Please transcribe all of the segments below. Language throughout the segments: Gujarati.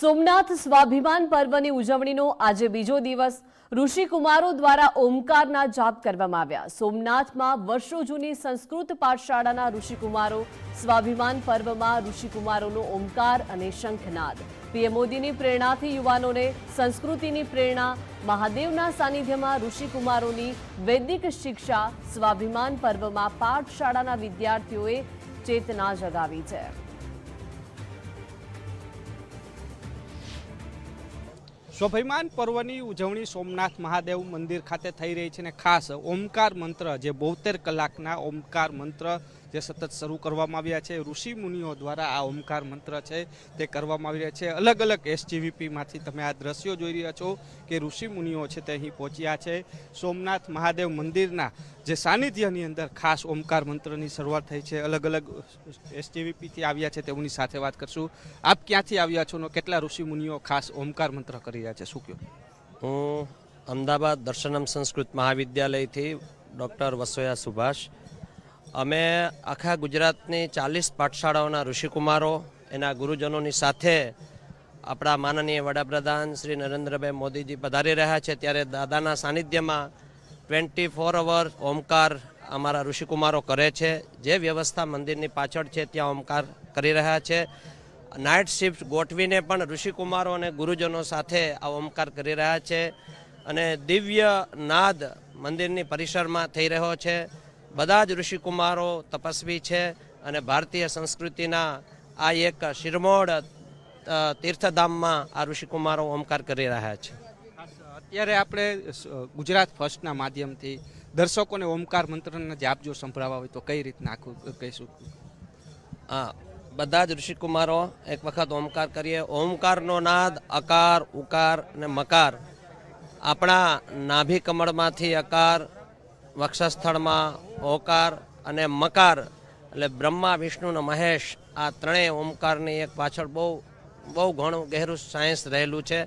સોમનાથ સ્વાભિમાન પર્વની ઉજવણીનો આજે બીજો દિવસ ઋષિકુમારો દ્વારા ઓમકારના જાપ કરવામાં આવ્યા। સોમનાથમાં વર્ષો જૂની સંસ્કૃત પાઠશાળાના ઋષિકુમારો સ્વાભિમાન પર્વમાં ઋષિકુમારોનો ઓમકાર અને શંખનાદ। પીએમ મોદીની પ્રેરણાથી યુવાનોને સંસ્કૃતિની પ્રેરણા, મહાદેવના સાનિધ્યમાં ઋષિકુમારોની વૈદિક શિક્ષા, સ્વાભિમાન પર્વમાં પાઠશાળાના વિદ્યાર્થીઓએ ચેતના જગાવી છે। સ્વાભિમાન પર્વની ઉજવણી સોમનાથ મહાદેવ મંદિર ખાતે થઈ રહી છે અને ખાસ ઓમકાર મંત્ર જે 72 કલાકના ઓમકાર મંત્ર જે સતત શરૂ કરવામાં આવ્યા છે, ઋષિ મુનિઓ દ્વારા આ ઓમકાર મંત્ર છે તે કરવામાં આવી રહ્યા છે। અલગ અલગ એસજીવીપીમાંથી તમે આ દ્રશ્યો જોઈ રહ્યા છો કે ઋષિ મુનિઓ છે તે અહીં પહોંચ્યા છે। સોમનાથ મહાદેવ મંદિરના જે સાનિધ્યની અંદર ખાસ ઓમકાર મંત્રની શરૂઆત થઈ છે। અલગ અલગ એસજીવીપીથી આવ્યા છે તેઓની સાથે વાત કરશું। આપ ક્યાંથી આવ્યા છો ને કેટલા ઋષિ મુનિઓ ખાસ ઓમકાર મંત્ર કરી રહ્યા છે, શું કહો? હું અમદાવાદ દર્શનમ સંસ્કૃત મહાવિદ્યાલયથી ડૉક્ટર વસોયા સુભાષ। અમે આખા ગુજરાતની 40 પાઠશાળાઓના ઋષિકુમારો એના ગુરુજનોની સાથે આપણા માનનીય વડાપ્રધાન શ્રી નરેન્દ્રભાઈ મોદીજી પધારી રહ્યા છે ત્યારે દાદાના સાનિધ્યમાં 24 અવર ઓમકાર અમારા ઋષિકુમારો કરે છે। જે વ્યવસ્થા મંદિરની પાછળ છે ત્યાં ઓમકાર કરી રહ્યા છે। નાઇટ શિફ્ટ ગોઠવીને પણ ઋષિકુમારો અને ગુરુજનો સાથે આ ઓમકાર કરી રહ્યા છે અને દિવ્ય નાદ મંદિરની પરિસરમાં થઈ રહ્યો છે। બધા જ ઋષિકુમારો તપસ્વી છે અને ભારતીય સંસ્કૃતિના આ એક શિરમોડ તીર્થધામમાં આ ઋષિકુમારો ઓમકાર કરી રહ્યા છે। અત્યારે આપણે ગુજરાત ફર્સ્ટના માધ્યમથી દર્શકોને ઓમકાર મંત્રના જાપ જો સંભળાવવા હોય તો કઈ રીતના આખું કહીશું? હા, બધા જ ઋષિકુમારો એક વખત ઓમકાર કરીએ। ઓમકારનો નાદ અકાર, ઉકાર અને મકાર। આપણા નાભી કમળમાંથી અકાર, વક્ષસ્થળમાં ઓકાર અને મકાર એટલે બ્રહ્મા, વિષ્ણુ અને મહેશ, આ ત્રણેય ઓમકારની એક પાછળ બહુ ઘણું ગહેરું સાયન્સ રહેલું છે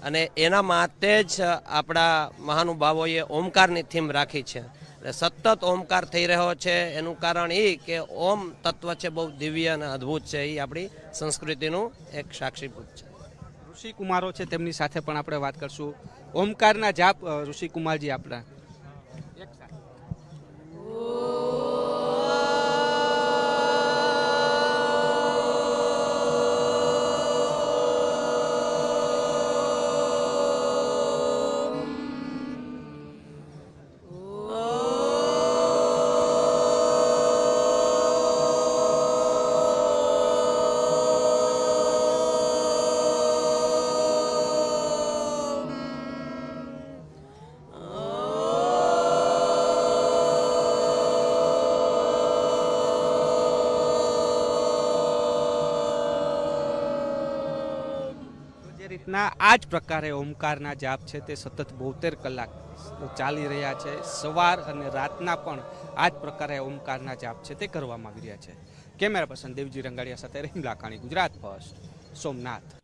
અને એના માટે જ આપણા મહાનુભાવોએ ઓમકારની થીમ રાખી છે। એટલે સતત ઓમકાર થઈ રહ્યો છે એનું કારણ એ કે ઓમ તત્વ છે બહુ દિવ્ય અને અદ્ભુત છે, એ આપણી સંસ્કૃતિનું એક સાક્ષીભૂત છે। ઋષિકુમારો છે તેમની સાથે પણ આપણે વાત કરશું। ઓમકારના જાપ ઋષિકુમારજી આપણા રીતના આ જ પ્રકારે ઓમકારના જાપ છે તે સતત 72 કલાક ચાલી રહ્યા છે। સવાર અને રાતના પણ આ જ પ્રકારે ઓમકારના જાપ છે તે કરવામાં આવી રહ્યા છે। કેમેરા પર્સન દેવજી રંગાડિયા સાથે રહીમ લાખાણી, ગુજરાત ફર્સ્ટ, સોમનાથ।